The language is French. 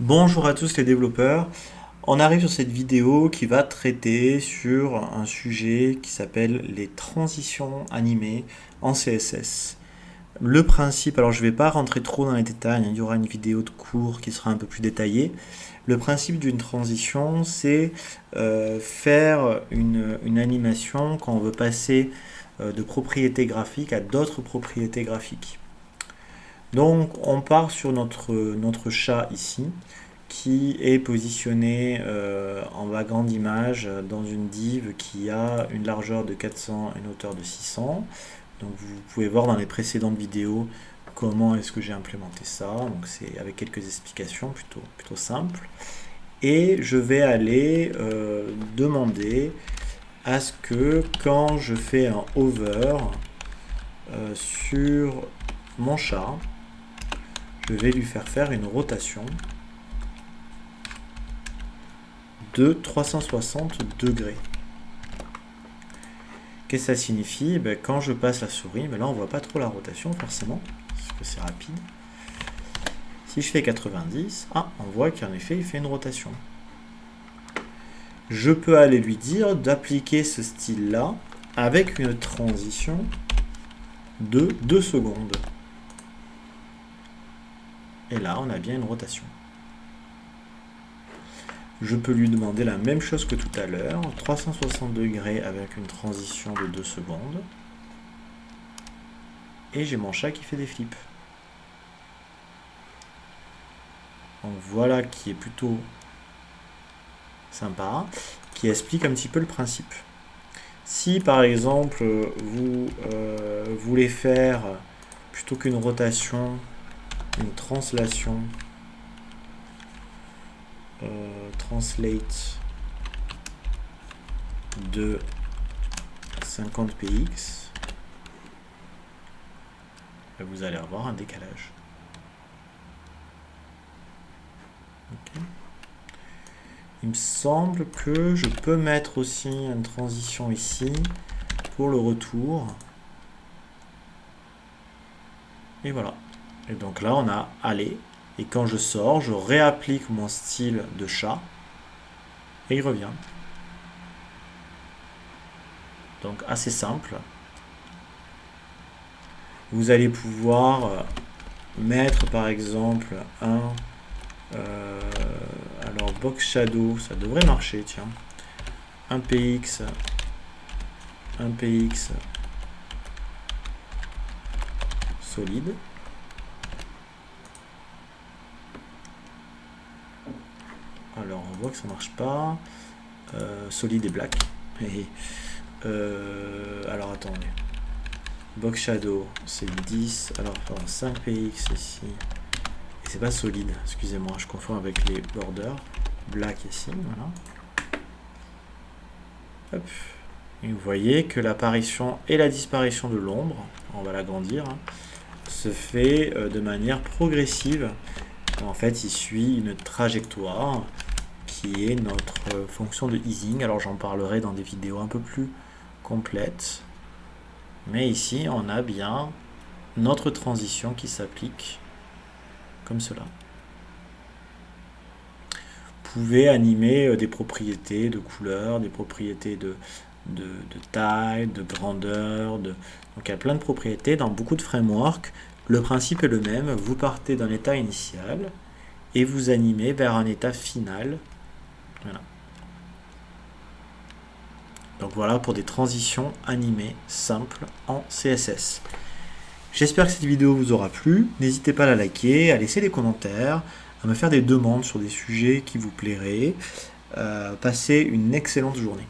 Bonjour à tous les développeurs. On arrive sur cette vidéo qui va traiter sur un sujet qui s'appelle les transitions animées en CSS. Le principe, alors je ne vais pas rentrer trop dans les détails, il y aura une vidéo de cours qui sera un peu plus détaillée. Le principe d'une transition, c'est faire une animation quand on veut passer de propriétés graphiques à d'autres propriétés graphiques. Donc on part sur notre chat ici qui est positionné en background d'image dans une div qui a une largeur de 400 et une hauteur de 600. Donc vous pouvez voir dans les précédentes vidéos comment est-ce que j'ai implémenté ça. Donc c'est avec quelques explications plutôt simples. Et je vais aller demander à ce que quand je fais un hover sur mon chat, je vais lui faire une rotation de 360 degrés. Qu'est-ce que ça signifie? Quand je passe la souris, là on voit pas trop la rotation forcément, parce que c'est rapide. Si je fais 90, on voit qu'en effet il fait une rotation. Je peux aller lui dire d'appliquer ce style-là avec une transition de 2 secondes. Et là, on a bien une rotation. Je peux lui demander la même chose que tout à l'heure, 360 degrés avec une transition de 2 secondes. Et j'ai mon chat qui fait des flips. Donc voilà qui est plutôt sympa, qui explique un petit peu le principe. Si par exemple vous voulez faire, plutôt qu'une rotation, une translation, translate de 50 px, vous allez avoir un décalage. Okay. Il me semble que je peux mettre aussi une transition ici pour le retour. Et voilà. Et donc là, on a aller. Et quand je sors, je réapplique mon style de chat. Et il revient. Donc assez simple. Vous allez pouvoir mettre par exemple alors box shadow, ça devrait marcher, tiens. Un px solide. Alors on voit que ça marche pas. Solide et black. Alors attendez. Box shadow c'est 10. Alors 5px ici. Et c'est pas solide, excusez-moi, je confonds avec les borders. Black ici, voilà. Hop. Et vous voyez que l'apparition et la disparition de l'ombre, on va l'agrandir, se fait de manière progressive. En fait, il suit une trajectoire qui est notre fonction de easing. Alors j'en parlerai dans des vidéos un peu plus complètes. Mais ici, on a bien notre transition qui s'applique comme cela. Vous pouvez animer des propriétés de couleur, des propriétés de taille, de grandeur. Donc il y a plein de propriétés dans beaucoup de frameworks. Le principe est le même. Vous partez d'un état initial et vous animez vers un état final. Voilà. Donc voilà pour des transitions animées simples en CSS. J'espère que cette vidéo vous aura plu. N'hésitez pas à la liker, à laisser des commentaires, à me faire des demandes sur des sujets qui vous plairaient. Passez une excellente journée.